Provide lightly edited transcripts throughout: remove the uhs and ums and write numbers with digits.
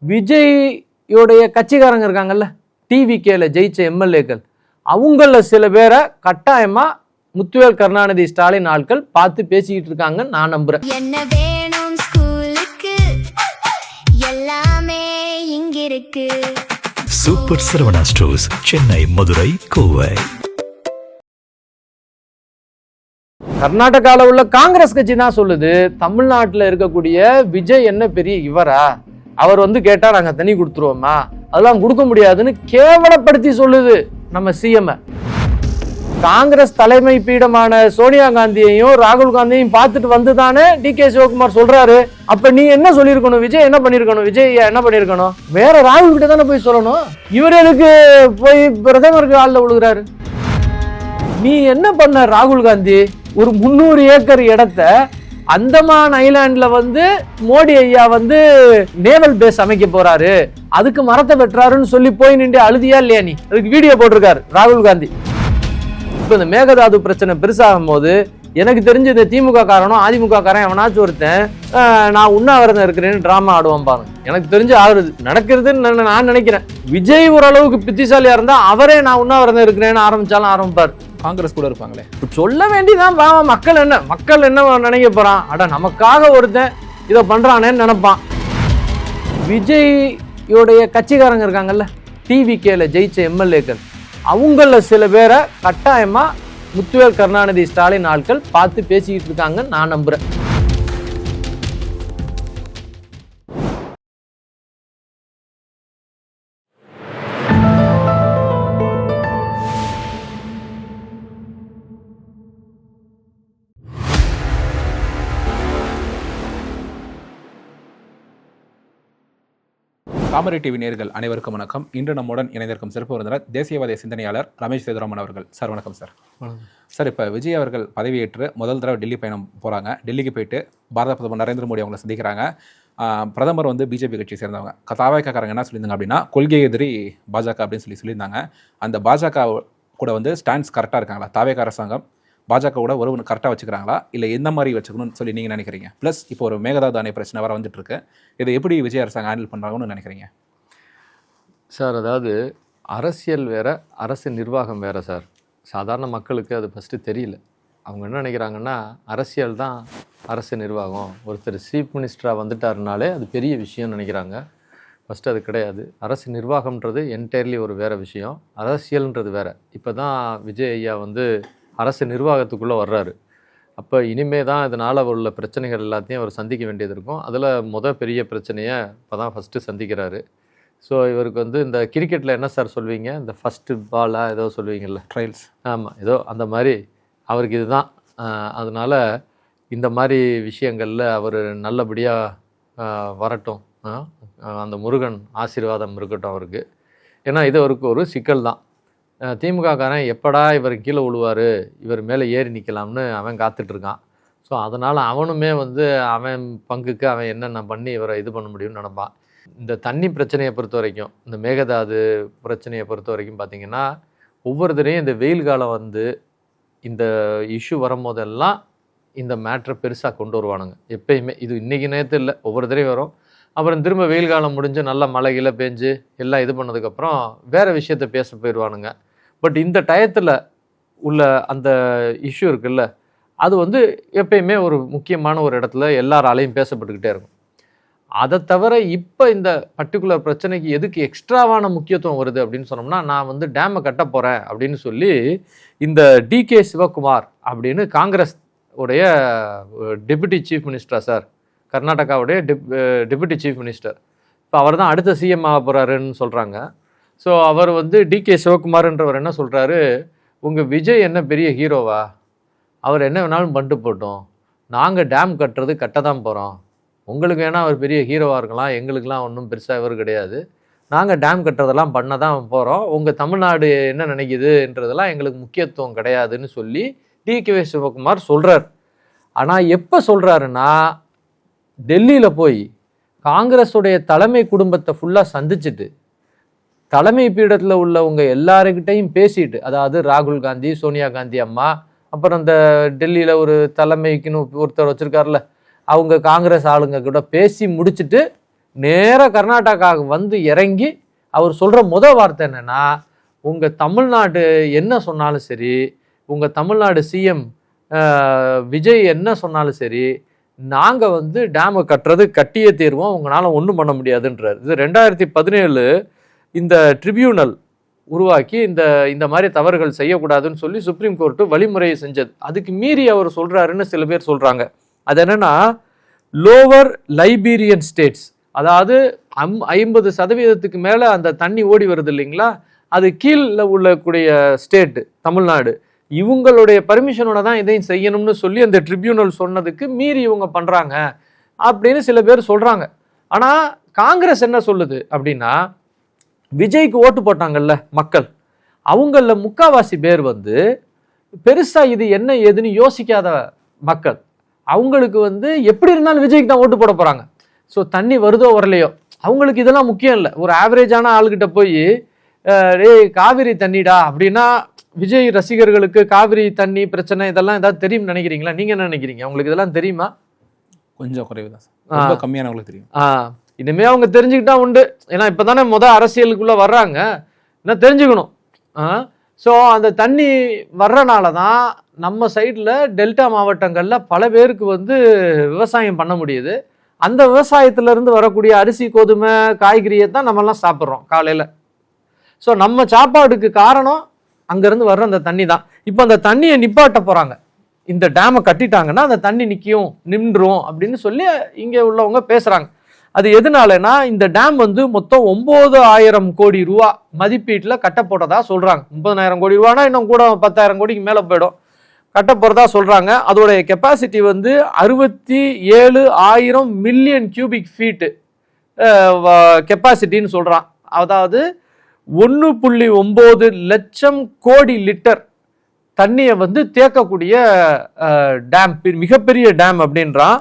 விஜயோடைய கட்சிக்காரங்க இருக்காங்கல்ல, டிவிகேல ஜெயிச்ச எம்எல்ஏக்கள், அவங்கள சில பேரை கட்டாயமா முத்துவேல் கருணாநிதி ஸ்டாலின் ஆட்கள் பார்த்து பேசிக்கிட்டு இருக்காங்கன்னு நான் நம்புறேன். என்ன வேணும் ஸ்கூலுக்கு, எல்லாமே இங்க இருக்கு. Super Saravana stores, Chennai, Madurai, Kovai. கர்நாடகாவில் உள்ள காங்கிரஸ் கட்சி தான் சொல்லுது, தமிழ்நாட்டில் இருக்கக்கூடிய விஜய் என்ன பெரிய இவரா, அவர் கேட்டா நாங்க தனி கொடுத்துருவோமா, அதெல்லாம் கொடுக்க முடியாதுன்னு கேவலப்படுத்தி சொல்லுது நம்ம சிஎம். காங்கிரஸ் தலைமை பீடமான சோனியா காந்தியையும் ராகுல் காந்தியையும் பார்த்துட்டு வந்துதானே டிகே சிவகுமார் சொல்றாரு. அப்ப நீ என்ன சொல்லியிருக்கணும், விஜய் என்ன பண்ணிருக்கணும், விஜய் என்ன பண்ணிருக்கணும், வேற ராகுல் கிட்ட தானே போய் சொல்லணும். இவர் எதுக்கு போய் பிரதமருக்கு ஆள்ல விழுகிறாரு? நீ என்ன பண்ண ராகுல் காந்தி? ஒரு 300 ஏக்கர் இடத்த அந்தமான் ஐலாண்ட்ல மோடி ஐயா நேவல் பேஸ் அமைக்க போறாரு, அதுக்கு மரத்தை வெட்டுறாருன்னு சொல்லி போய் நின்று அழுதியா இல்லையா? நீ அதுக்கு வீடியோ போட்டிருக்காரு ராகுல் காந்தி. இப்ப இந்த மேகதாது பிரச்சனை பெருசாகும் போது எனக்கு தெரிஞ்ச இந்த திமுக காரனும் அதிமுக காரன் எவனாச்சும் ஒருத்தன் நான் உண்ணாவிரதம் இருக்கிறேன்னு டிராமா ஆடுவான் பாருங்க. எனக்கு தெரிஞ்சு ஆகுறது நடக்கிறதுன்னு நான் நினைக்கிறேன். விஜய் ஓரளவுக்கு புத்திசாலியா இருந்தா அவரே நான் உண்ணாவிரதம் இருக்கிறேன்னு ஆரம்பிச்சாலும் ஆரம்பிப்பார். காங்கிரஸ் கூட இருப்பாங்களே, சொல்ல வேண்டியதான். மக்கள் என்ன நினைக்க போறான், அட நமக்காக ஒருத்தன் இதை பண்றானேன்னு நினைப்பான். விஜயோடைய கட்சிக்காரங்க இருக்காங்கல்ல, டிவிகேல ஜெயிச்ச எம்எல்ஏக்கள், அவங்கள சில பேரை கட்டாயமா முத்துவேல் கருணாநிதி ஸ்டாலின் ஆட்கள் பார்த்து பேசிக்கிட்டு இருக்காங்கன்னு நான் நம்புறேன். தாமரை டிவி நேயர்கள் அனைவருக்கும் வணக்கம். இன்று நம்முடன் இணைந்திருக்கும் சிறப்பு விருந்தினர் தேசியவாத சிந்தனையாளர் ரமேஷ் சேதுராமன் அவர்கள். சார் வணக்கம் சார். சார், இப்போ விஜய் அவர்கள் பதவியேற்று முதல் தடவை டெல்லி பயணம் போகிறாங்க. டெல்லிக்கு போயிட்டு பாரத பிரதமர் நரேந்திர மோடி அவங்களை சந்திக்கிறாங்க. பிரதமர் பிஜேபி கட்சியை சேர்ந்தவங்க. தாவேக்காரங்க என்ன சொல்லியிருந்தாங்க அப்படின்னா, கொள்கை எதிரி பாஜக அப்படின்னு சொல்லியிருந்தாங்க. அந்த பாஜக கூட ஸ்டாண்ட்ஸ் கரெக்டாக இருக்காங்களா? தாவேக்கா அரசாங்கம் பாஜக கூட உறவு கரெக்டாக வச்சுக்கிறாங்களா, இல்லை எந்த மாதிரி வச்சுக்கணும்னு சொல்லி நீங்கள் நினைக்கிறீங்க? ப்ளஸ் இப்போ ஒரு மேகதாது அணை பிரச்சனை வர வந்துட்டு இருக்கு, இதை எப்படி விஜய் அரசாங்கம் ஹேண்டில் பண்ணுறாங்கன்னு நினைக்கிறீங்க? சார், அதாவது அரசியல் வேற, அரசு நிர்வாகம் வேற சார். சாதாரண மக்களுக்கு அது ஃபஸ்ட்டு தெரியல. அவங்க என்ன நினைக்கிறாங்கன்னா, அரசியல் தான் அரசு நிர்வாகம், ஒருத்தர் சீஃப் மினிஸ்டராக வந்துட்டாருனாலே அது பெரிய விஷயம்னு நினைக்கிறாங்க. ஃபஸ்ட்டு அது கிடையாது. அரசு நிர்வாகம்ன்றது என்டையர்லி ஒரு வேறு விஷயம், அரசியல்ன்றது வேறு. இப்போ தான் விஜய் ஐயா அரசு நிர்வாகத்துக்குள்ளே வர்றாரு. அப்போ இனிமே தான் இதனால் உள்ள பிரச்சனைகள் எல்லாத்தையும் அவர் சந்திக்க வேண்டியது இருக்கும். அதில் பெரிய பிரச்சனையை இப்போ தான் ஃபஸ்ட்டு சந்திக்கிறாரு. ஸோ இவருக்கு இந்த கிரிக்கெட்டில் என்ன சார் சொல்வீங்க, இந்த ஃபஸ்ட்டு பாலாக ஏதோ சொல்லுவீங்கள்ல, ட்ரையல்ஸ், ஆமாம், ஏதோ அந்த மாதிரி அவருக்கு இதுதான். அதனால் இந்த மாதிரி விஷயங்களில் அவர் நல்லபடியாக வரட்டும், அந்த முருகன் ஆசீர்வாதம் இருக்கட்டும் அவருக்கு. ஏன்னா இது அவருக்கு ஒரு சிக்கல் தான். திமுக காரன் எப்படா இவர் கீழே விழுவார், இவர் மேலே ஏறி நிற்கலாம்னு அவன் காத்துட்ருக்கான். ஸோ அதனால் அவனுமே அவன் பங்குக்கு அவன் என்னென்ன பண்ணி இவரை இது பண்ண முடியும்னு நினப்பான். இந்த தண்ணி பிரச்சனையை பொறுத்த வரைக்கும், இந்த மேகதாது பிரச்சனையை பொறுத்த வரைக்கும் பார்த்திங்கன்னா, ஒவ்வொருத்தரையும் இந்த வெயில் காலம் இந்த இஷ்யூ வரும்போதெல்லாம் இந்த மேட்ரை பெருசாக கொண்டு வருவானுங்க. எப்பயுமே இது இன்றைக்கி நேற்று இல்லை, ஒவ்வொருத்தரையும் வரும். அப்புறம் திரும்ப வெயில் காலம் முடிஞ்சு நல்லா மழை கீழே பெஞ்சு எல்லாம் இது பண்ணதுக்கப்புறம் வேறு விஷயத்த பேச போயிடுவானுங்க. பட் இந்த டயத்தில் உள்ள அந்த இஷ்யூ இருக்குல்ல, அது எப்பயுமே ஒரு முக்கியமான ஒரு இடத்துல எல்லாராலையும் பேசப்பட்டுக்கிட்டே இருக்கும். அதை தவிர இப்போ இந்த பர்டிகுலர் பிரச்சனைக்கு எதுக்கு எக்ஸ்ட்ராவான முக்கியத்துவம் வருது அப்படின்னு சொன்னோம்னா, நான் டேமை கட்ட போகிறேன் அப்படின்னு சொல்லி இந்த டிகே சிவகுமார் அப்படின்னு காங்கிரஸ் உடைய டெபுட்டி சீஃப் மினிஸ்டரா சார், கர்நாடகாவுடைய டெபுட்டி சீஃப் மினிஸ்டர், இப்போ அவர் தான் அடுத்த சிஎம் ஆக போகிறாருன்னு சொல்கிறாங்க. ஸோ அவர் டிகே சிவகுமார்ன்றவர் என்ன சொல்கிறாரு, உங்கள் விஜய் என்ன பெரிய ஹீரோவா, அவர் என்ன வேணாலும் பண்ணிட்டு போட்டோம், நாங்கள் டேம் கட்ட தான் போகிறோம், உங்களுக்கு வேணால் அவர் பெரிய ஹீரோவாக இருக்கலாம், எங்களுக்கெலாம் ஒன்றும் பெருசாக இவர் கிடையாது, நாங்கள் டேம் கட்டுறதெல்லாம் பண்ண தான் போகிறோம், உங்கள் தமிழ்நாடு என்ன நினைக்குதுன்றதெல்லாம் எங்களுக்கு முக்கியத்துவம் கிடையாதுன்னு சொல்லி டிகே சிவகுமார் சொல்கிறார். ஆனால் எப்போ சொல்கிறாருன்னா, டெல்லியில் போய் காங்கிரஸுடைய தலைமை குடும்பத்தை ஃபுல்லாக சந்திச்சுட்டு தலைமை பீடத்தில் உள்ளவங்க எல்லாருக்கிட்டையும் பேசிட்டு, அதாவது ராகுல் காந்தி, சோனியா காந்தி அம்மா, அப்புறம் இந்த டெல்லியில் ஒரு தலைமைக்குன்னு ஒருத்தர் வச்சுருக்காருல, அவங்க காங்கிரஸ் ஆளுங்க கூட பேசி முடிச்சுட்டு நேராக கர்நாடகாவுக்கு வந்து இறங்கி அவர் சொல்கிற வார்த்தை என்னன்னா, உங்கள் தமிழ்நாடு என்ன சொன்னாலும் சரி, உங்கள் தமிழ்நாடு சிஎம் விஜய் என்ன சொன்னாலும் சரி, நாங்கள் வந்து டேமை கட்டியே தீர்வோம், உங்களால் ஒன்றும் பண்ண முடியாதுன்றார். இது 2017 இந்த ட்ரிபியூனல் உருவாக்கி இந்த மாதிரி தவறுகள் செய்யக்கூடாதுன்னு சொல்லி சுப்ரீம் கோர்ட்டு வழிமுறையை செஞ்சது. அதுக்கு மீறி அவர் சொல்கிறாருன்னு சில பேர் சொல்கிறாங்க. அது என்னன்னா, லோவர் லைபீரியன் ஸ்டேட்ஸ், அதாவது 50% மேலே அந்த தண்ணி ஓடி வருது இல்லைங்களா, அது கீழே உள்ளக்கூடிய ஸ்டேட்டு தமிழ்நாடு, இவங்களுடைய பர்மிஷனோட தான் இதையும் செய்யணும்னு சொல்லி அந்த ட்ரிபியூனல் சொன்னதுக்கு மீறி இவங்க பண்ணுறாங்க அப்படின்னு சில பேர் சொல்கிறாங்க. ஆனால் காங்கிரஸ் என்ன சொல்லுது அப்படின்னா, விஜய்க்கு ஓட்டு போட்டாங்கல்ல மக்கள், அவங்கள முக்காவாசி பேர் வந்து பெருசாக இது என்ன ஏதுன்னு யோசிக்காத மக்கள். அவங்களுக்கு வந்து எப்படி இருந்தாலும் விஜய்க்கு தான் ஓட்டு போட போகிறாங்க. ஸோ தண்ணி வருதோ வரலையோ அவங்களுக்கு இதெல்லாம் முக்கியம் இல்லை. ஒரு ஆவரேஜான ஆளுகிட்ட போய் காவிரி தண்ணிடா அப்படின்னா, விஜய் ரசிகர்களுக்கு காவிரி தண்ணி பிரச்சனை இதெல்லாம் ஏதாவது தெரியும்னு நினைக்கிறீங்களா? நீங்கள் என்ன நினைக்கிறீங்க? உங்களுக்கு இதெல்லாம் தெரியுமா? கொஞ்சம் குறைவு தான் சார், ரொம்ப கம்மியானவங்களுக்கு தெரியும். இனிமே அவங்க தெரிஞ்சுக்கிட்டா உண்டு. ஏன்னா இப்போ தானே அரசியலுக்குள்ளே வர்றாங்க, என்ன தெரிஞ்சுக்கணும். ஸோ அந்த தண்ணி வர்றனால தான் நம்ம சைடில் டெல்டா மாவட்டங்களில் பல பேருக்கு வந்து விவசாயம் பண்ண முடியுது. அந்த விவசாயத்திலேருந்து வரக்கூடிய அரிசி, கோதுமை, காய்கறியை தான் நம்மெல்லாம் சாப்பிட்றோம் காலையில். ஸோ நம்ம சாப்பாடுக்கு காரணம் அங்கேருந்து வர்ற அந்த தண்ணி தான். இப்போ அந்த தண்ணியை நிப்பாட்ட போகிறாங்க. இந்த டேமை கட்டிட்டாங்கன்னா அந்த தண்ணி நின்றும் அப்படின்னு சொல்லி இங்கே உள்ளவங்க பேசுகிறாங்க. அது எதனாலனா, இந்த டேம் வந்து மொத்தம் 9,000 கோடி ரூபா மதிப்பீட்டில் கட்ட போட்டதா சொல்கிறாங்க. 30,000 கோடி ரூபானா இன்னும் கூட 10,000 கோடிக்கு மேலே போயிடும், கட்ட போகிறதா சொல்கிறாங்க. அதோடைய கெப்பாசிட்டி வந்து 67,000 மில்லியன் கியூபிக் ஃபீட்டு கெப்பாசிட்டின்னு சொல்கிறான். அதாவது 1.9 லட்சம் கோடி லிட்டர் தண்ணியை வந்து தேக்கக்கூடிய டேம், மிகப்பெரிய டேம் அப்படின்றான்.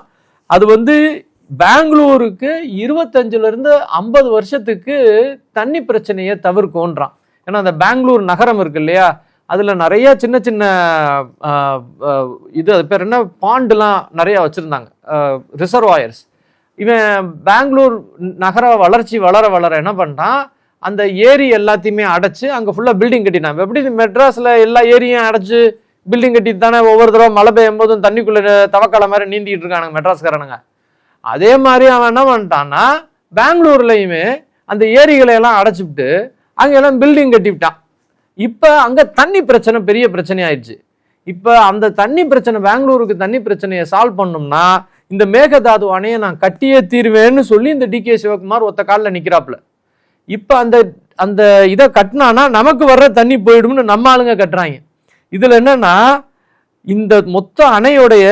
அது வந்து பெங்களூருக்கு 25 to 50 வருஷத்துக்கு தண்ணி பிரச்சனையை தவிர்க்கும்ன்றான். ஏன்னா அந்த பெங்களூர் நகரம் இருக்கு இல்லையா, அதில் நிறைய சின்ன சின்ன இது பேர் என்ன, பாண்டுலாம் நிறையா வச்சுருந்தாங்க, ரிசர்வாயர்ஸ். இவன் பெங்களூர் நகர வளர்ச்சி வளர என்ன பண்ணிட்டான், அந்த ஏரி எல்லாத்தையுமே அடைச்சு அங்கே ஃபுல்லாக பில்டிங் கட்டினான். எப்படி மெட்ராஸில் எல்லா ஏரியும் அடைச்சு பில்டிங் கட்டிட்டு தானே ஒவ்வொரு தடவை மழை பெய்யும் போதும் தண்ணிக்குள்ளே தவக்கால மாதிரி நீந்திக்கிட்டு இருக்கானுங்க மெட்ராஸ்காரனுங்க. அதே மாதிரி அவன் என்ன பண்ணிட்டான்னா, பெங்களூர்லையுமே அந்த ஏரிகளை எல்லாம் அடைச்சிவிட்டு அங்கெல்லாம் பில்டிங் கட்டிவிட்டான். இப்போ அங்கே தண்ணி பிரச்சனை பெரிய பிரச்சனை ஆயிடுச்சு. இப்போ அந்த தண்ணி பிரச்சனை, பெங்களூருக்கு தண்ணி பிரச்சனையை சால்வ் பண்ணோம்னா இந்த மேகதாது அணையை நான் கட்டியே தீர்வேன்னு சொல்லி இந்த DK சிவகுமார் ஒத்த காலில் நிற்கிறாப்புல. இப்போ அந்த இதை கட்டினானா நமக்கு வர்ற தண்ணி போயிடும்னு நம்ம ஆளுங்க கட்டுறாங்க. இதில் என்னன்னா, இந்த மொத்த அணையோடைய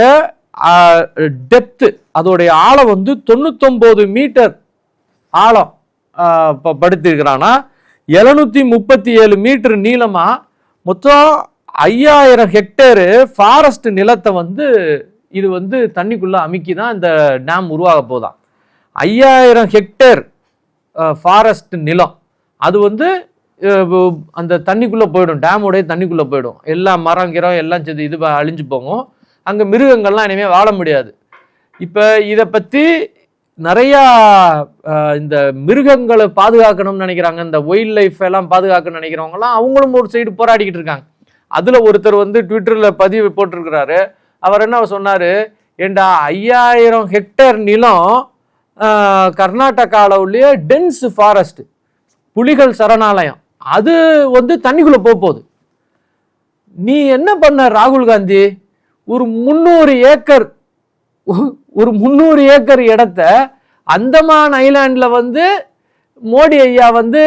டெப்த்து, அதோடைய ஆழம் வந்து 99 மீட்டர் ஆழம் படுத்திருக்கிறானா, 737 மீட்டர் நீளமா மொத்தம் 5000 ஹெக்டேரு ஃபாரஸ்ட் நிலத்தை வந்து இது வந்து தண்ணிக்குள்ள அமுக்கி தான் இந்த டேம் உருவாக போதான். 5000 ஹெக்டேர் ஃபாரஸ்ட் நிலம் அது வந்து அந்த தண்ணிக்குள்ளே போயிடும், டேமோடைய தண்ணிக்குள்ளே போயிடும். எல்லா மரம் கிரம் எல்லாம் இது அழிஞ்சு போகும். அங்கே மிருகங்கள்லாம் இனிமேல் வாழ முடியாது. இப்போ இதை பற்றி நிறையா இந்த மிருகங்களை பாதுகாக்கணும்னு நினைக்கிறாங்க, இந்த வைல்ட் லைஃப் எல்லாம் பாதுகாக்கணும்னு நினைக்கிறவங்கலாம் அவங்களும் ஒரு சைடு போராடிக்கிட்டு இருக்காங்க. அதில் ஒருத்தர் வந்து ட்விட்டரில் பதிவு போட்டிருக்கிறாரு. அவர் என்ன சொன்னார், ஏண்டா 5000 ஹெக்டேர் நிலம் கர்நாடகாவில் உள்ள டென்ஸ் ஃபாரஸ்ட், புலிகள் சரணாலயம், அது வந்து தண்ணிக்குள்ளே போகுது. நீ என்ன பண்ண ராகுல் காந்தி, ஒரு 300 ஏக்கர் இடத்த அந்தமான் ஐலாண்ட்ல வந்து மோடி ஐயா வந்து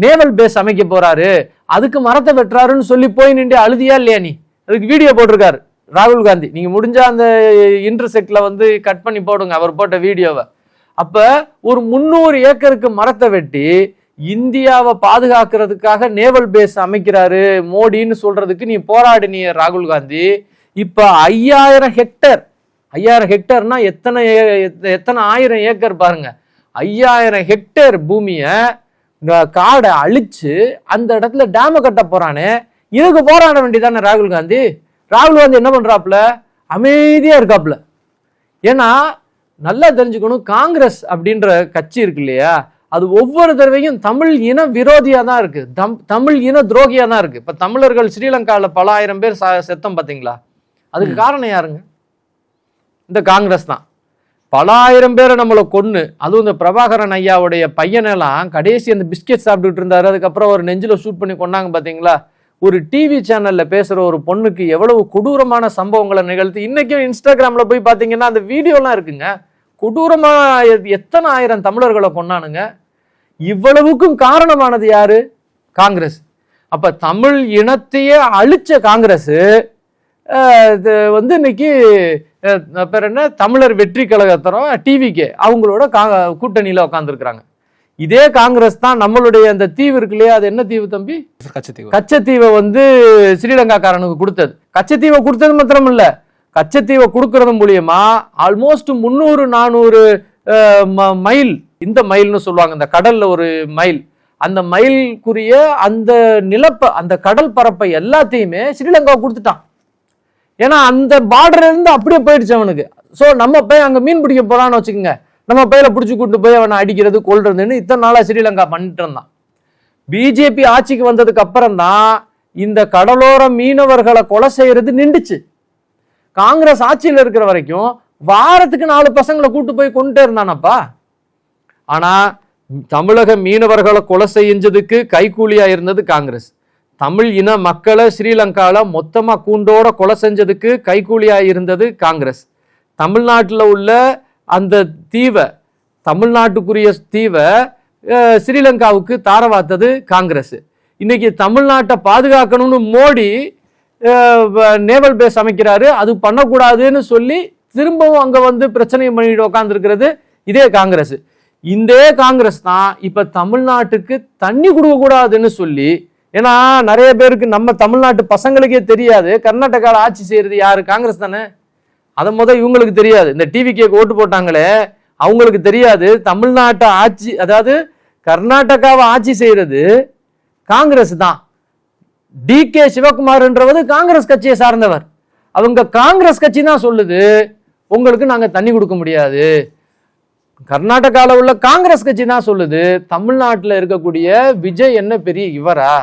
நேவல் பேஸ் அமைக்க போறாரு, அதுக்கு மரத்தை வெட்டுறாருன்னு சொல்லி போய் நின்று அழுதியா இல்லையா? நீ அதுக்கு வீடியோ போட்டிருக்காரு ராகுல் காந்தி. நீங்க முடிஞ்சா அந்த இன்டர்செக்ட்ல வந்து கட் பண்ணி போடுங்க அவர் போட்ட வீடியோவை. அப்ப ஒரு 300 ஏக்கருக்கு மரத்தை வெட்டி இந்தியாவை பாதுகாக்கிறதுக்காக நேவல் பேஸ் அமைக்கிறாரு மோடின்னு சொல்றதுக்கு நீ போராடினிய ராகுல் காந்தி. இப்ப 5000 ஹெக்டேர்னா எத்தனை 1000 ஏக்கர் பாருங்க. 5000 ஹெக்டேர் பூமியை காடை அழிச்சு அந்த இடத்துல டேம கட்ட போறானே, இதுக்கு போராட வேண்டியதானே ராகுல் காந்தி. ராகுல் காந்தி என்ன பண்றாப்புல, அமைதியா இருக்காப்புல. ஏன்னா நல்லா தெரிஞ்சுக்கணும், காங்கிரஸ் அப்படின்ற கட்சி இருக்கு இல்லையா, அது ஒவ்வொரு தடவையும் தமிழ் இன விரோதியா தான் இருக்கு, தமிழ் இன துரோகியா தான் இருக்கு. இப்ப தமிழர்கள் ஸ்ரீலங்காவில் பல ஆயிரம் பேர் செத்தம் பார்த்தீங்களா, அதுக்கு காரணம் யாருங்க? இந்த காங்கிரஸ் தான். பல ஆயிரம் பேரை நம்மளை கொன்று, அதுவும் இந்த பிரபாகரன் ஐயாவுடைய பையனெல்லாம் கடைசி அந்த பிஸ்கெட் சாப்பிட்டுட்டு இருந்தாரு, அதுக்கப்புறம் ஒரு நெஞ்சில் ஷூட் பண்ணி கொண்டாங்க பார்த்தீங்களா. ஒரு டிவி சேனல்ல பேசுற ஒரு பொண்ணுக்கு எவ்வளவு கொடூரமான சம்பவங்களை நிகழ்த்தி இன்னைக்கும் இன்ஸ்டாகிராம்ல போய் பார்த்தீங்கன்னா அந்த வீடியோலாம் இருக்குங்க. கொடூரமா எத்தனை ஆயிரம் தமிழர்களை கொன்னானுங்க. இவ்வளவுக்கும் காரணமானது யாரு? காங்கிரஸ். அப்ப தமிழ் இனத்தையே அழிச்ச காங்கிரஸ் இன்னைக்கு பேர் என்ன, தமிழர் வெற்றி கழகத்தரம் டிவிக்கு அவங்களோட கூட்டணியில உட்காந்துருக்குறாங்க. இதே காங்கிரஸ் தான் நம்மளுடைய அந்த தீவு இருக்கு இல்லையா, அது என்ன தீவு தம்பி? கச்சத்தீவை ஸ்ரீலங்காக்காரனுக்கு கொடுத்தது. கச்சத்தீவை கொடுத்தது மாத்திரம் இல்ல, கச்சத்தீவை கொடுக்கறது மூலியமா ஆல்மோஸ்ட் 300-400 மைல், இந்த மைல்னு சொல்லுவாங்க, இந்த கடல்ல ஒரு மைல், அந்த மைலுக்குரிய அந்த அந்த கடல் பரப்பை எல்லாத்தையுமே ஸ்ரீலங்கா கொடுத்துட்டான். ஏன்னா அந்த பார்டர்ல இருந்து அப்படியே போயிடுச்சு அவனுக்கு. சோ நம்ம போய் அங்க மீன் பிடிக்க போறான்னு வச்சுக்கோங்க, நம்ம பையில பிடிச்சி கூட்டு போய் அவனை அடிக்கிறது கொல்றதுன்னு இத்தனை நாளா ஸ்ரீலங்கா பண்ணிட்டு இருந்தான். பிஜேபி ஆட்சிக்கு வந்ததுக்கு அப்புறம் தான் இந்த கடலோர மீனவர்களை கொலை செய்யறது நின்றுச்சு. காங்கிரஸ் ஆட்சியில் இருக்கிற வரைக்கும் வாரத்துக்கு 4 பசங்களை கூட்டு போய் கொண்டுட்டே இருந்தானப்பா. ஆனா தமிழக மீனவர்களை கொலை செஞ்சதுக்கு கைகூலியா இருந்தது காங்கிரஸ். தமிழ் இன மக்களை ஸ்ரீலங்கால மொத்தமா கூண்டோட கொலை செஞ்சதுக்கு கைகூலியா இருந்தது காங்கிரஸ். தமிழ்நாட்டில் உள்ள அந்த தீவை, தமிழ்நாட்டுக்குரிய தீவை ஸ்ரீலங்காவுக்கு தாரவாத்தது காங்கிரஸ். இன்னைக்கு தமிழ்நாட்டை பாதுகாக்கணும்னு மோடி நேவல் பேஸ் அமைக்கிறாரு, அது பண்ணக்கூடாதுன்னு சொல்லி திரும்பவும் அங்க பிரச்சனையை பண்ணிட்டு உட்காந்துருக்கிறது இதே காங்கிரஸ். இந்த காங்கிரஸ் தான் இப்ப தமிழ்நாட்டுக்கு தண்ணி கொடுக்க கூடாதுன்னு சொல்லி, ஏன்னா நிறைய பேருக்கு நம்ம தமிழ்நாட்டு பசங்களுக்கே தெரியாது கர்நாடகாவில் ஆட்சி செய்யறது யாரு, காங்கிரஸ் தானே. அதை இவங்களுக்கு தெரியாது. இந்த டிவி கேக்கு ஓட்டு போட்டாங்களே அவங்களுக்கு தெரியாது தமிழ்நாட்டை ஆட்சி, அதாவது கர்நாடகாவை ஆட்சி செய்யறது காங்கிரஸ் தான். டி.கே. சிவகுமார்ன்றது காங்கிரஸ் கட்சியை சார்ந்தவர். அவங்க காங்கிரஸ் கட்சி தான் சொல்லுது உங்களுக்கு நாங்க தண்ணி கொடுக்க முடியாது. கர்நாடகாவில் உள்ள காங்கிரஸ் கட்சி தான் சொல்லுது தமிழ்நாட்டில் இருக்கக்கூடிய விஜய் என்ன பெரிய இவரா,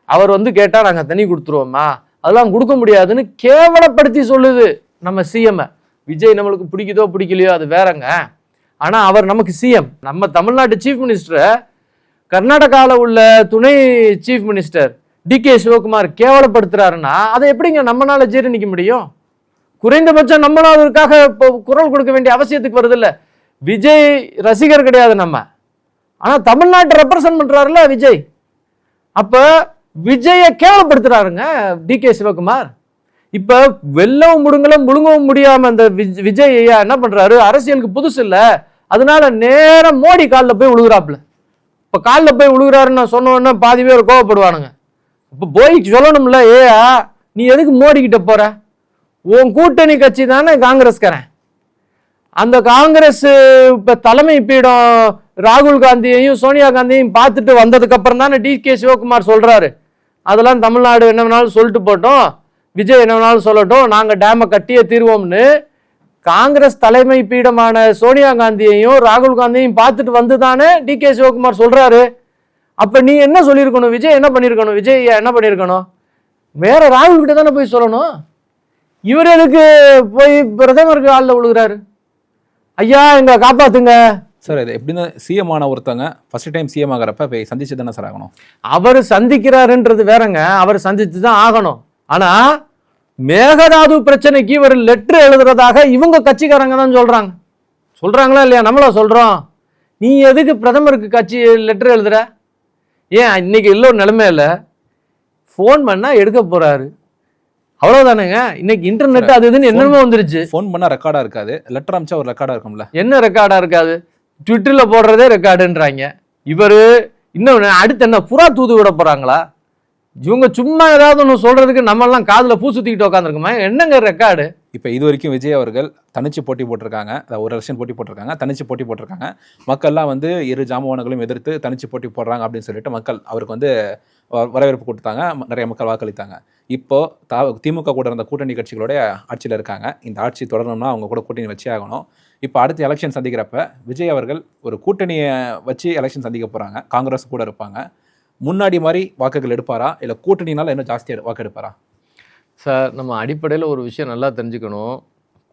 அவர் கேட்டா நாங்க தண்ணி கொடுத்துருவோமா, அதெல்லாம் கொடுக்க முடியாதுன்னு கேவலப்படுத்தி சொல்லுது நம்ம சிஎம். விஜய் நம்மளுக்கு பிடிக்குதோ பிடிக்கலையோ அது வேறங்க, ஆனா அவர் நமக்கு சிஎம். நம்ம தமிழ்நாட்டு சீஃப் மினிஸ்டரை கர்நாடகாவில் உள்ள துணை சீஃப் மினிஸ்டர் டி.கே. சிவகுமார் கேவலப்படுத்துறாருன்னா அதை எப்படிங்க நம்மளால ஜீரணிக்க முடியும்? குறைந்தபட்சம் நம்மளால அதற்காக குரல் கொடுக்க வேண்டிய அவசியத்துக்கு வருது இல்ல. விஜய் ரசிகர் கிடையாது நம்ம, ஆனா தமிழ்நாட்டை ரெப்ரசன்ட் பண்றாருல விஜய். அப்ப விஜய கேவலப்படுத்துறாருங்க டி.கே. சிவகுமார். இப்ப வெல்லவும் முழுங்கவும் முடியாம அந்த விஜய் ஐயா என்ன பண்றாரு, அரசியலுக்கு புதுசு இல்ல, அதனால நேரம் மோடி காலில் போய் விழுகுறாப்புல. இப்ப காலில் போய் விழுகுறாருன்னு சொன்ன உடனே பாதி பேர் கோவப்படுவானுங்க. இப்ப போய் சொல்லணும்ல, ஏயா நீ எதுக்கு மோடி கிட்ட போற, உன் கூட்டணி கட்சி தானே காங்கிரஸ்காரன். அந்த காங்கிரஸ் இப்ப தலைமை பீடம் ராகுல் காந்தியையும் சோனியா காந்தியையும் பார்த்துட்டு வந்ததுக்கு அப்புறம் தானே டி.கே. சிவகுமார் சொல்றாரு அதெல்லாம் தமிழ்நாடு என்ன வேணாலும் சொல்லிட்டு போட்டோம், விஜய் என்ன வேணாலும் சொல்லட்டும், நாங்க டேமை கட்டியே தீர்வோம்னு காங்கிரஸ் தலைமை பீடமான சோனியா காந்தியையும் ராகுல் காந்தியையும் பார்த்துட்டு வந்து தானே டி.கே. சிவகுமார் சொல்றாரு. அப்ப நீ என்ன சொல்லியிருக்கணும், விஜய் என்ன பண்ணிருக்கணும், விஜய் என்ன பண்ணிருக்கணும், வேற ராகுல் கிட்ட தானே போய் சொல்லணும். இவர் எதுக்கு போய் பிரதமருக்கு ஆள்ல விழுகிறாரு, ஐயா எங்க காப்பாத்துங்க சார். இது எப்படின்னா சிஎம் ஆன ஒருத்தவங்க ஃபர்ஸ்ட் டைம் சிஎம் ஆகிறப்ப போய் சந்திச்சு தானே சார் ஆகணும். அவர் சந்திக்கிறாருன்றது வேறங்க, அவர் சந்திச்சு தான் ஆகணும். ஆனா மேகதாது பிரச்சனைக்கு இவர் லெட்டர் எழுதுறதாக இவங்க கட்சிக்காரங்க தான் சொல்றாங்களா இல்லையா, நம்மளா சொல்றோம். நீ எதுக்கு பிரதமருக்கு கட்சி லெட்டர் எழுதுற? ஏன் இன்னைக்கு இல்லை நிலைமையில போன் பண்ணா எடுக்க போறாரு, அவ்வளவுதானுங்க. இன்னைக்கு இன்டர்நெட் அது இதுன்னு என்னமோ வந்துருச்சு. போன் பண்ணா ரெக்கார்டா இருக்காது, லெட்டர் அனுப்பிச்சா ஒரு ரெக்கார்டா இருக்கும்ல. என்ன ரெக்கார்டா இருக்காது, ட்விட்டர்ல போடுறதே ரெக்கார்டுன்றாங்க. இவரு இன்னும் அடுத்து என்ன புறா தூது விட போறாங்களா? இவங்க சும்மா ஏதாவது ஒன்று சொல்றதுக்கு நம்ம எல்லாம் காதுல பூ சுத்திக்கிட்டு உட்காந்துருக்குமா? என்னங்க ரெக்கார்டு? இப்போ இது வரைக்கும் விஜய் அவர்கள் தனிச்சு போட்டி போட்டிருக்காங்க, அதாவது ஒரு எலெக்ஷன் போட்டி போட்டிருக்காங்க, தனிச்சு போட்டி போட்டிருக்காங்க. மக்கள்லாம் வந்து இரு ஜாம்பவான்களையும் எதிர்த்து தனிச்சு போட்டி போடுறாங்க அப்படின்னு சொல்லிட்டு மக்கள் அவருக்கு வந்து வரவேற்பு கொடுத்தாங்க, நிறைய மக்கள் வாக்களித்தாங்க. இப்போ திமுக கூட இருந்த கூட்டணி கட்சிகளோட ஆட்சியில் இருக்காங்க. இந்த ஆட்சி தொடரணும்னா அவங்க கூட கூட்டணி வச்சே ஆகணும். இப்போ அடுத்து எலெக்ஷன் சந்திக்கிறப்ப விஜய் அவர்கள் ஒரு கூட்டணியை வச்சு எலெக்ஷன் சந்திக்க போகிறாங்க, காங்கிரஸ் கூட இருப்பாங்க. முன்னாடி மாதிரி வாக்குகள் எடுப்பாரா, இல்லை கூட்டணினால இன்னும் ஜாஸ்தியாக வாக்கு எடுப்பாரா? சார், நம்ம அடிப்படையில் ஒரு விஷயம் நல்லா தெரிஞ்சுக்கணும்.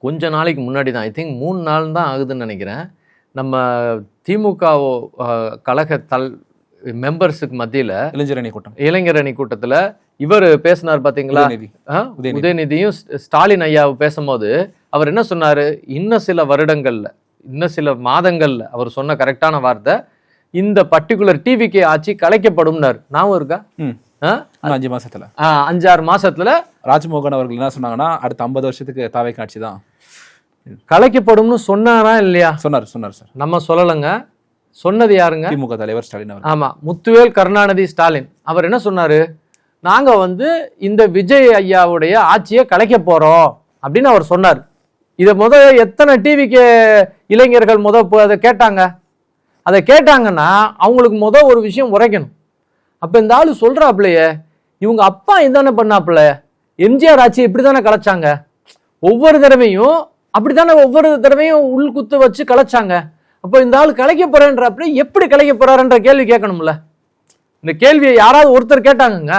கொஞ்ச நாளைக்கு முன்னாடி தான், ஐ திங்க் 3 நாள் தான் ஆகுதுன்னு நினைக்கிறேன், நம்ம திமுக கழக மெம்பர்ஸுக்கு மத்தியில் இளைஞர் அணி கூட்டத்தில் இவர் பேசினார் பார்த்தீங்களா, உதயநிதியும் ஸ்டாலின் ஐயாவை பேசும்போது அவர் என்ன சொன்னார், இன்னும் சில வருடங்களில், இன்னும் சில மாதங்களில், அவர் சொன்ன கரெக்டான வார்த்தை, இந்த பர்டிகுலர் டிவிகே ஆட்சி கலைக்கப்படும்னார். ஞாபகம் இருக்கா? 5 மாசத்துல 5-6 மாசத்துல ராஜ்மோகன் அவர்கள் என்ன சொன்னாங்கன்னா, அடுத்த 50 வருஷத்துக்கு தாவேக்கு ஆட்சி தான் கலைக்கப்படும்னு சொன்னாரா இல்லையா? சொன்னார் சார். நம்ம சொல்லலைங்க, சொன்னது யாருங்க? திமுக தலைவர் ஸ்டாலின் அவர். ஆமா, முத்துவேல் கருணாநிதி ஸ்டாலின். அவர் என்ன சொன்னாரு, நாங்க வந்து இந்த விஜய் ஐயாவுடைய ஆட்சியை கலைக்க போறோம் அப்படின்னு அவர் சொன்னார். இதை எத்தனை டிவிக்கு இளைஞர்கள் அதை கேட்டாங்க? அதை கேட்டாங்கன்னா அவங்களுக்கு ஒரு விஷயம் உரைக்கணும். அப்ப இந்த ஆளு சொல்றாப்லையே, இவங்க அப்பா இதானே பண்ணாப்புல, எம்ஜிஆர் ஆட்சி இப்படித்தானே கலைச்சாங்க, ஒவ்வொரு தடவையும் உள்குத்து வச்சு கலைச்சாங்க. அப்போ இந்த ஆள் கலைக்க போறேன்றப்ப எப்படி கலைக்க போறாருன்ற கேள்வி கேட்கணும்ல. இந்த கேள்வியை யாராவது ஒருத்தர் கேட்டாங்க?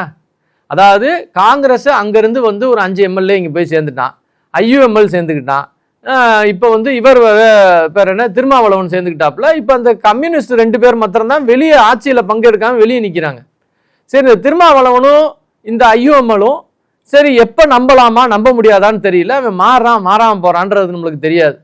அதாவது காங்கிரஸ் அங்கிருந்து ஒரு 5 எம்எல்ஏ இங்க போய் சேர்ந்துட்டான், ஐயுஎம்எல் சேர்ந்துக்கிட்டான், இப்போ இவர் பேர் என்ன, திருமாவளவன் சேர்ந்துக்கிட்டாப்புல. இப்போ அந்த கம்யூனிஸ்ட் 2 பேர் மாத்திரம் தான் வெளியே ஆட்சியில பங்கெடுக்காம வெளியே நிக்கிறாங்க. சரி, இந்த திருமாவளவனும் இந்த ஐயுஎம்எலும் சரி எப்ப நம்பலாமா நம்ப முடியாதான்னு தெரியல. அவன் மாறாம போறான்றது நம்மளுக்கு தெரியாது.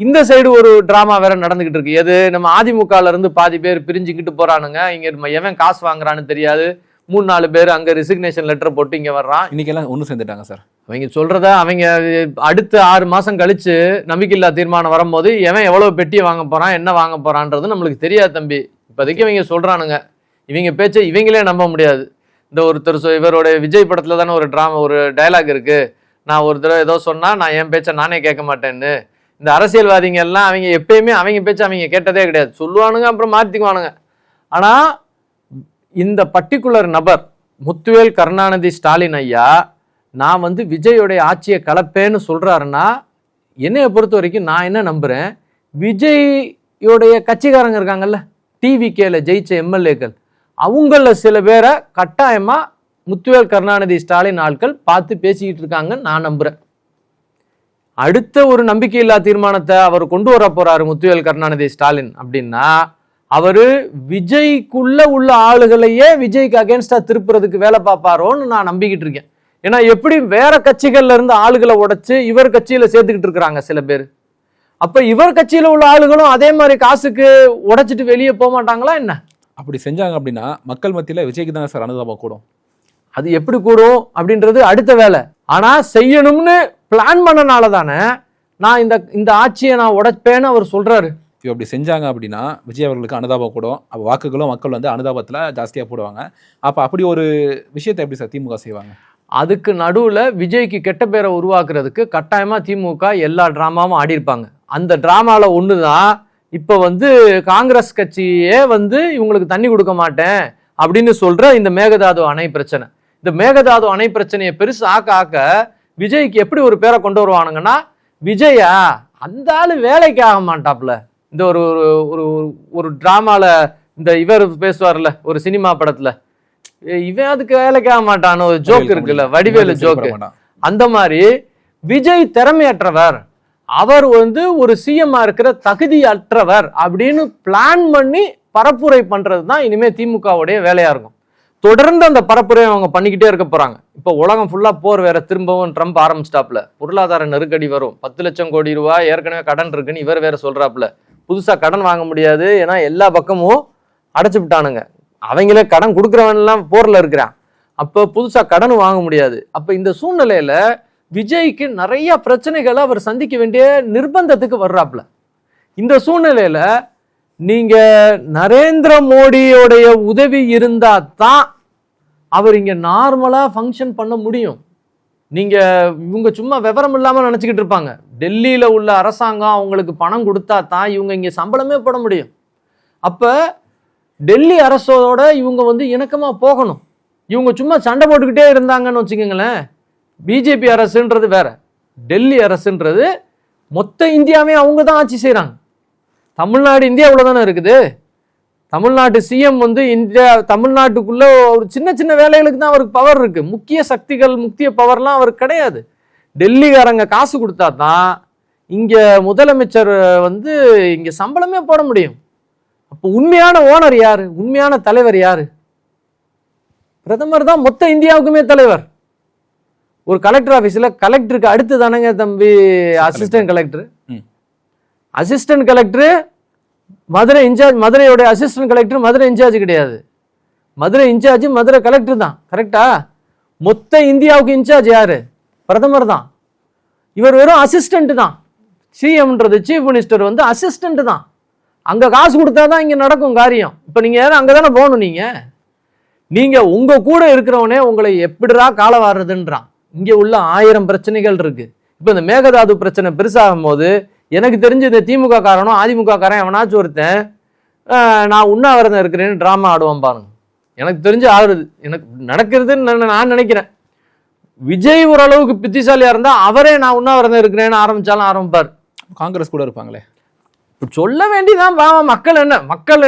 இந்த சைடு ஒரு டிராமா வேற நடந்துகிட்டு இருக்கு. எது, நம்ம அதிமுகல இருந்து பாதி பேர் பிரிஞ்சுக்கிட்டு போறானுங்க, இங்க எவன் காசு வாங்குறான்னு தெரியாது. 3-4 பேர் அங்க ரெசிக்னேஷன் லெட்டர் போட்டு இங்க வர்றான். இன்னைக்கு எல்லாம் ஒண்ணு சேர்ந்துட்டாங்க சார். அவங்க சொல்றத அவங்க அடுத்த 6 மாசம் கழிச்சு நம்பிக்கையில்லா தீர்மானம் வரும்போது எவன் எவ்வளவு பெட்டியை வாங்க போறான், என்ன வாங்க போறான்றது நம்மளுக்கு தெரியாது தம்பி. இப்போதைக்கு இவங்க சொல்றானுங்க, இவங்க பேச்சை இவங்களே நம்ப முடியாது. இந்த ஒருத்தர் இவரோட விஜய் படத்துல தானே ஒரு டயலாக் இருக்கு, நான் ஒரு தடவை ஏதோ சொன்னா நான் என் பேச்சை நானே கேட்க மாட்டேன்னு. இந்த அரசியல்வாதிங்க எல்லாம் அவங்க எப்பயுமே அவங்க பேச்சை அவங்க கேட்டதே கிடையாது, சொல்லுவானுங்க அப்புறம் மாத்திக்குவானுங்க. ஆனா இந்த பர்டிகுலர் நபர் முத்துவேல் கருணாநிதி ஸ்டாலின் ஐயா, நான் விஜயோடைய ஆட்சியை கலப்பேன்னு சொல்றாருன்னா, என்னைய பொறுத்த வரைக்கும் நான் என்ன நம்புறேன், விஜயோடைய கட்சிக்காரங்க இருக்காங்கல்ல, டிவிகேல ஜெயிச்ச எம்எல்ஏக்கள், அவங்கள சில பேரை கட்டாயமா முத்துவேல் கருணாநிதி ஸ்டாலின் ஆட்கள் பார்த்து பேசிக்கிட்டு இருக்காங்கன்னு நான் நம்புறேன். அடுத்த ஒரு நம்பிக்கையில்லா தீர்மானத்தை அவர் கொண்டு வர போறாரு முத்துவேல் கருணாநிதி ஸ்டாலின் அப்படின்னா, அவரு விஜய்க்குள்ள உள்ள ஆளுகளையே விஜய்க்கு அகேன்ஸ்டா திருப்புறதுக்கு வேலை பார்ப்பாரோன்னு நான் நம்பிக்கிட்டு இருக்கேன். ஏன்னா எப்படி வேற கட்சிகள்ல இருந்து ஆளுகளை உடைச்சு இவர் கட்சியில சேர்த்துக்கிட்டு இருக்கிறாங்க சில பேர். அப்ப இவர் கட்சியில உள்ள ஆளுகளும் அதே மாதிரி காசுக்கு உடைச்சிட்டு வெளியே போக மாட்டாங்களா என்ன? அப்படி செஞ்சாங்க அப்படின்னா மக்கள் மத்தியில விஜய்க்கு தானே சார் அனுதாபம் கூடும். அது எப்படி கூடும் அப்படின்றது அடுத்த வேலை. ஆனா செய்யணும்னு பிளான் பண்ணனால தானே நான் இந்த ஆட்சியை நான் உடைப்பேன்னு அவர் சொல்றாரு. அப்படி செஞ்சாங்க அப்படின்னா விஜய் அவர்களுக்கு அனுதாபம் கூடும். அப்போ வாக்குகளும் மக்கள் அனுதாபத்துல ஜாஸ்தியா போடுவாங்க. அப்ப அப்படி ஒரு விஷயத்தை எப்படி சார் திமுக செய்வாங்க? அதுக்கு நடுவில் விஜய்க்கு கெட்ட பேரை உருவாக்குறதுக்கு கட்டாயமாக திமுக எல்லா ட்ராமாவும் ஆடிருப்பாங்க. அந்த ட்ராமாவில் ஒன்று தான் இப்போ காங்கிரஸ் கட்சியே இவங்களுக்கு தண்ணி கொடுக்க மாட்டேன் அப்படின்னு சொல்கிற இந்த மேகதாது அணை பிரச்சனை. இந்த மேகதாது அணை பிரச்சனையை பெருசு ஆக்க விஜய்க்கு எப்படி ஒரு பேரை கொண்டு வருவானுங்கன்னா, விஜயா அந்த ஆள் வேலைக்கு ஆக மாட்டாப்புல. இந்த ஒரு ஒரு ஒரு ட்ராமாவில் இந்த இவர் பேசுவார்ல ஒரு சினிமா படத்தில், இவன் அதுக்கு வேலைக்காக மாட்டான்னு ஒரு ஜோக் இருக்குல்ல, வடிவேலு ஜோக்கு. அந்த மாதிரி விஜய் திறமையற்றவர், அவர் ஒரு சிஎம்மா இருக்கிற தகுதி அற்றவர் அப்படின்னு பிளான் பண்ணி பரப்புரை பண்றது தான் இனிமே திமுகவுடைய வேலையா இருக்கும். தொடர்ந்து அந்த பரப்புரை அவங்க பண்ணிக்கிட்டே இருக்க போறாங்க. இப்போ உலகம் ஃபுல்லா போர் வேற, திரும்பவும் ட்ரம்ப் ஆரம்பிச்சிட்டாப்ல, பொருளாதார நெருக்கடி வரும், 10 லட்சம் கோடி ரூபாய் ஏற்கனவே கடன் இருக்குன்னு இவர் வேற சொல்றாப்ல. புதுசா கடன் வாங்க முடியாது, ஏன்னா எல்லா பக்கமும் அடைச்சு விட்டானுங்க, அவங்களே கடன் கொடுக்குறவன்லாம் போர்ல இருக்கிறான். அப்போ புதுசா கடன் வாங்க முடியாது. அப்ப இந்த சூழ்நிலையில விஜய்க்கு நிறைய பிரச்சனைகளை அவர் சந்திக்க வேண்டிய நிர்பந்தத்துக்கு வர்றாப்ல. இந்த சூழ்நிலையில நீங்க நரேந்திர மோடியோடைய உதவி இருந்தா தான் அவர் இங்க நார்மலா ஃபங்க்ஷன் பண்ண முடியும். இவங்க சும்மா விவரம் இல்லாமல் நினச்சிக்கிட்டு இருப்பாங்க. டெல்லியில் உள்ள அரசாங்கம் அவங்களுக்கு பணம் கொடுத்தா தான் இவங்க இங்கே சம்பளமே போட முடியும். அப்போ டெல்லி அரசோட இவங்க இணக்கமாக போகணும். இவங்க சும்மா சண்டை போட்டுக்கிட்டே இருந்தாங்கன்னு வச்சுக்கோங்களேன். பிஜேபி அரசுன்றது வேற, டெல்லி அரசுன்றது மொத்த இந்தியாவே அவங்க தான் ஆட்சி செய்கிறாங்க. தமிழ்நாடு இந்தியாவில் தானே இருக்குது. தமிழ்நாட்டு சிஎம் தமிழ்நாட்டுக்குள்ள ஒரு சின்ன சின்ன வேலைகளுக்கு தான் அவருக்கு பவர் இருக்கு. முக்கிய சக்திகள் முக்கிய பவர்லாம் அவருக்கு கிடையாது. டெல்லிக்காரங்க காசு கொடுத்தா தான் இங்க முதலமைச்சர் இங்க சம்பளமே போட முடியும். அப்போ உண்மையான ஓனர் யாரு? உண்மையான தலைவர் யாரு? பிரதமர் தான் மொத்த இந்தியாவுக்குமே தலைவர். ஒரு கலெக்டர் ஆஃபீஸில் கலெக்டருக்கு அடுத்து தானங்க தம்பி assistant collector. Assistant collector Madurai in charge, மதுரையோட அசிஸ்டன்ட் கலெக்டர் மதுரை இன்சார்ஜ் கிடையாது. மதுரை இன்சார்ஜ் மதுரை கலெக்டர் தான். கரெக்டா? மொத்த இந்தியாவுக்கு இன்சார்ஜ் யாரு? பிரதமர் தான். இவர் வெறும் அசிஸ்டன்ட் தான். சிஎம்ன்றது சீஃப் மினிஸ்டர் அசிஸ்டன்ட் தான். அங்க காசு கொடுத்தா தான் இங்க நடக்கும் காரியம். இப்ப நீங்க அங்கதானே போகணும். நீங்க உங்க கூட இருக்கிறவனே உங்களை எப்படிடா கால வாடுறதுன்றான். இங்க உள்ள 1000 பிரச்சனைகள் இருக்கு. இப்ப இந்த மேகதாது பிரச்சனை பெருசாகும் போது எனக்கு தெரிஞ்சு இந்த திமுக காரனும் அதிமுக காரன் எவனாச்சும் ஒருத்தன் நான் உண்ணாவிரதம் இருக்கிறேன்னு டிராமா ஆடுவான் பாருங்க. எனக்கு தெரிஞ்சு ஆகுறது, எனக்கு நடக்கிறதுன்னு நான் நினைக்கிறேன். விஜய் ஓரளவுக்கு புத்திசாலியா இருந்தா அவரே நான் உண்ணாவிரதம் இருக்கிறேன்னு ஆரம்பிச்சாலும் ஆரம்பிப்பார். காங்கிரஸ் கூட இருப்பாங்களே. சொல்ல வேண்டிதான். மக்கள்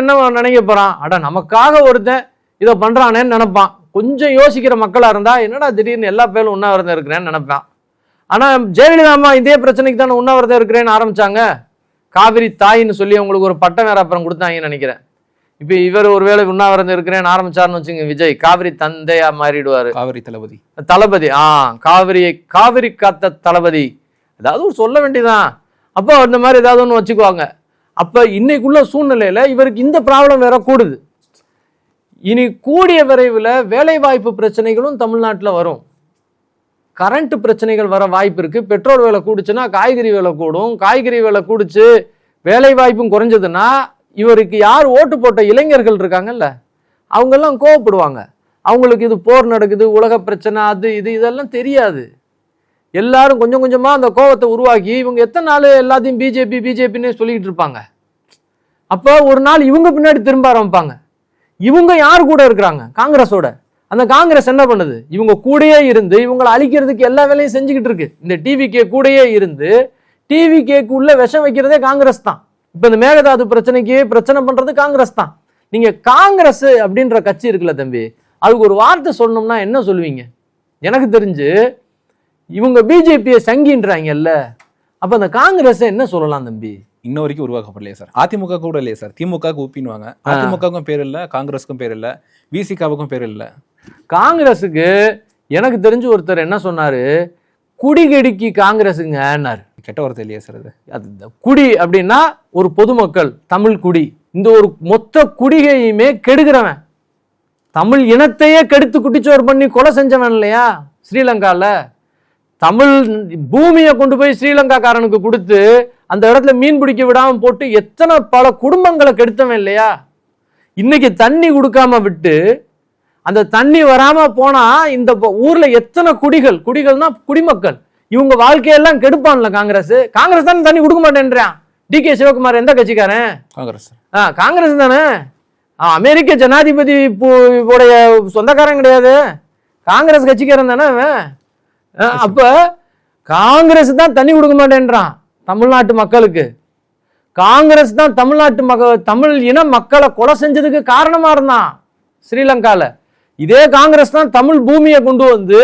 என்ன நினைக்க போறான்? அட நமக்காக ஒருத்தன் இதை பண்றானேன்னு நினைப்பான். கொஞ்சம் யோசிக்கிற மக்களா இருந்தா என்னடா திடீர்னு எல்லா பேரும் உண்ணாவிரதம் இருக்கிறேன்னு நினைப்பான். ஆனா ஜெயலலிதா அம்மா இதே பிரச்சனைக்கு தானே உண்ணாவிரதம் இருக்கிறேன்னு ஆரம்பிச்சாங்க. காவிரி தாயின்னு சொல்லி அவங்களுக்கு ஒரு பட்டம் வேற அப்புறம் கொடுத்தாங்கன்னு நினைக்கிறேன். இப்ப இவர் ஒருவேளை உண்ணாவிரதம் இருக்கிறேன்னு ஆரம்பிச்சாருன்னு வச்சுங்க, விஜய் காவிரி தந்தையா மாறிடுவாரு. காவிரி தளபதி காவிரி காத்த தளபதி ஏதாவது சொல்ல வேண்டியதான். அப்போ அந்த மாதிரி ஏதாவது ஒன்று வச்சுக்குவாங்க. அப்ப இன்னைக்குள்ள சூழ்நிலையில இவருக்கு இந்த ப்ராப்ளம் வேற கூடுது. இனி கூடிய விரைவில் வேலை வாய்ப்பு பிரச்சனைகளும் தமிழ்நாட்டில் வரும். கரண்ட் பிரச்சனைகள் வர வாய்ப்பு இருக்கு. பெட்ரோல் விலை கூடுச்சுன்னா காய்கறி விலை கூடும். காய்கறி விலை கூடுச்சு வேலை வாய்ப்பும் குறைஞ்சதுன்னா இவருக்கு யார் ஓட்டு போட்ட இளைஞர்கள் இருக்காங்கல்ல அவங்கெல்லாம் கோவப்படுவாங்க. அவங்களுக்கு இது போர் நடக்குது, உலக பிரச்சனை, அது இது இதெல்லாம் தெரியாது. எல்லாரும் கொஞ்சம் கொஞ்சமா அந்த கோவத்தை உருவாக்கி இவங்க எத்தனை நாள் எல்லாத்தையும் பிஜேபின்னு சொல்லிக்கிட்டு இருப்பாங்க. அப்போ ஒரு நாள் இவங்க பின்னாடி திரும்ப ஆரம்பிப்பாங்க. இவங்க யார் கூட இருக்கிறாங்க? காங்கிரஸோட. அந்த காங்கிரஸ் என்ன பண்ணுது? இவங்க கூடயே இருந்து இவங்களை அழிக்கிறதுக்கு எல்லா வேலையும் செஞ்சுக்கிட்டு இருக்கு. இந்த டிவிகே கூடயே இருந்து டிவிகேக்கு உள்ள விஷம் வைக்கிறதே காங்கிரஸ் தான். இப்ப இந்த மேகதாது பிரச்சனைக்கு பிரச்சனை பண்றது காங்கிரஸ் தான். நீங்க காங்கிரஸ் அப்படின்ற கட்சி இருக்குல்ல தம்பி, அதுக்கு ஒரு வார்த்தை சொல்லணும்னா என்ன சொல்லுவீங்க? எனக்கு தெரிஞ்சு இவங்க பிஜேபியை சங்கின்றாங்கல்ல, அப்ப அந்த காங்கிரஸ் என்ன சொல்லலாம் தம்பி? இன்ன வரைக்கும் உருவாக்கப்படலையே சார். அதிமுக கூட இல்லையே சார். திமுக ஊப்பின்னுவாங்க. அதிமுகவுக்கும் பேர் இல்லை, காங்கிரஸுக்கும் பேர் இல்லை, விசிகாவுக்கும் பேர் இல்லை. காங்கிரஸுக்கு எனக்கு தெரிஞ்சு ஒருத்தர் என்ன சொன்னாரு, குடிகடிக்கு காங்கிரஸுங்கன்னாரு. கெட்ட வார்த்தை இல்லையா சார் அது? குடி அப்படின்னா ஒரு பொதுமக்கள், தமிழ் குடி. இந்த ஒரு மொத்த குடிகையுமே கெடுக்கிறவன், தமிழ் இனத்தையே கெடுத்து குட்டிச்சோறு பண்ணி கொலை செஞ்சவன் இல்லையா ஸ்ரீலங்கால. தமிழ் பூமியை கொண்டு போய் ஸ்ரீலங்காக்காரனுக்கு கொடுத்து அந்த இடத்துல மீன் பிடிக்க விடாம போட்டு எத்தனை பல குடும்பங்களை கெடுத்தவன் இல்லையா. இன்னைக்கு தண்ணி கொடுக்காம விட்டு அந்த தண்ணி வராம போனா இந்த ஊர்ல எத்தனை குடிகள்னா குடிமக்கள், இவங்க வாழ்க்கையெல்லாம் கெடுப்பான்ல காங்கிரஸ். காங்கிரஸ் தானே தண்ணி கொடுக்க மாட்டேன்றான். டி.கே. சிவகுமார் எந்த கட்சிக்காரன்? காங்கிரஸ் தானே. அமெரிக்க ஜனாதிபதி உடைய சொந்தக்காரன் கிடையாது, காங்கிரஸ் கட்சிக்காரன் தானே அவன். அப்ப காங்கிரஸ் தான் தண்ணி கொடுக்க மாட்டேன்றான் தமிழ்நாட்டு மக்களுக்கு. காங்கிரஸ் தான் தமிழ் இன மக்களை கொலை செஞ்சதுக்கு காரணமா இருந்தான் ஸ்ரீலங்கால. இதே காங்கிரஸ் தான் தமிழ் பூமியை கொண்டு வந்து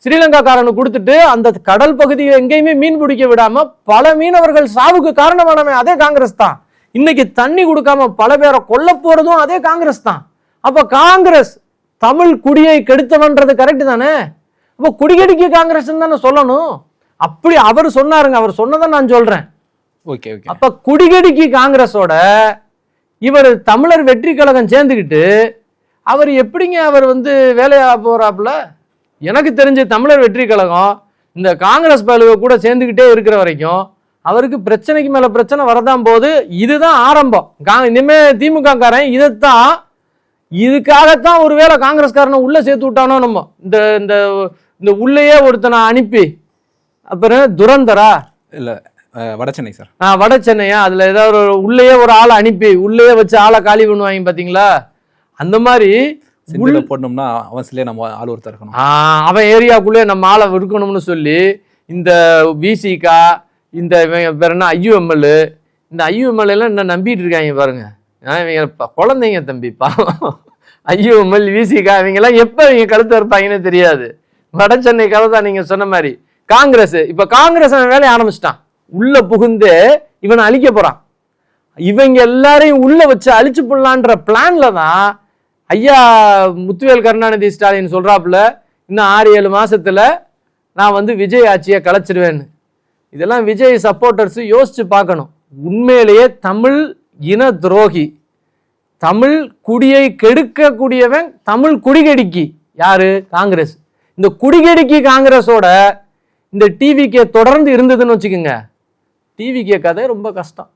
ஸ்ரீலங்காக்காரனுக்கு கொடுத்துட்டு அந்த கடல் பகுதியை எங்கேயுமே மீன் பிடிக்க விடாம பல மீனவர்கள் சாவுக்கு காரணமானவன் அதே காங்கிரஸ் தான். இன்னைக்கு தண்ணி கொடுக்காம பல பேரை கொல்ல போறதும் அதே காங்கிரஸ் தான். அப்ப காங்கிரஸ் தமிழ் குடியை கெடுத்தவன்றது கரெக்ட் தானே. அப்ப குடிகடிக்கு காங்கிரஸ் தானே சொல்லணும். அப்படி அவர் சொன்னாருங்க, அவர் சொன்னதை நான் சொல்றேன். அப்ப குடிகடிக்கு காங்கிரஸோட இவர் தமிழர் வெற்றி கழகம் சேர்ந்துக்கிட்டு அவர் எப்படிங்க அவர் வேலையா போறாப்புல? எனக்கு தெரிஞ்ச தமிழர் வெற்றி கழகம் இந்த காங்கிரஸ் பயிலுவை கூட சேர்ந்துக்கிட்டே இருக்கிற வரைக்கும் அவருக்கு பிரச்சனைக்கு மேல பிரச்சனை வரதான் போது. இதுதான் ஆரம்பம். இனிமே திமுக காரன் இதுக்காகத்தான் ஒருவேளை காங்கிரஸ்காரனை உள்ள சேர்த்து விட்டானோ நம்ம இந்த இந்த உள்ளேயே ஒருத்தனை அனுப்பி அப்புறம் துரந்தரா இல்லை வடசென்னை சார். வட சென்னையா அதுல ஏதாவது உள்ளேயே ஒரு ஆளை அனுப்பி உள்ளேயே வச்சு ஆளை காலி பண்ணுவாங்க பாத்தீங்களா? அந்த மாதிரி சிந்தில போடணும்னா அவன் சிலையே நம்ம ஆள் ஒருத்தர் இருக்கணும். அவன் ஏரியாக்குள்ளே நம்ம ஆளை இருக்கணும்னு சொல்லி இந்த விசிகா இந்த வேற என்ன IUML இந்த IUML எல்லாம் என்ன நம்பிட்டு இருக்காங்க பாருங்க. இவங்க குழந்தைங்க தம்பி பாவம். IUML விசிகா இவங்கெல்லாம் எப்போ இவங்க கழுத்து இருப்பாங்கன்னு தெரியாது. வட சென்னை கதை தான் நீங்க சொன்ன மாதிரி. காங்கிரஸ் இப்ப காங்கிரஸ் வேலையை ஆரம்பிச்சிட்டான். உள்ள புகுந்து இவனை அழிக்க போறான். இவங்க எல்லாரையும் உள்ள வச்சு அழிச்சு போடலான்ற பிளான்ல தான் ஐயா முத்துவேல் கருணாநிதி ஸ்டாலின் சொல்றாப்புல இன்னும் 6-7 மாசத்துல நான் வந்து விஜய் ஆட்சியை கலைச்சிடுவேன்னு. இதெல்லாம் விஜய் சப்போர்ட்டர்ஸ் யோசிச்சு பார்க்கணும். உண்மையிலேயே தமிழ் இன துரோகி, தமிழ் குடியை கெடுக்கக்கூடியவன் தமிழ் குடிகடிக்கி யாரு? காங்கிரஸ். இந்த குடிகடிக்கி காங்கிரஸோட இந்த டிவிகே தொடர்ந்து இருந்ததுன்னு வச்சுக்கோங்க, டிவிகே கதை ரொம்ப கஷ்டம்.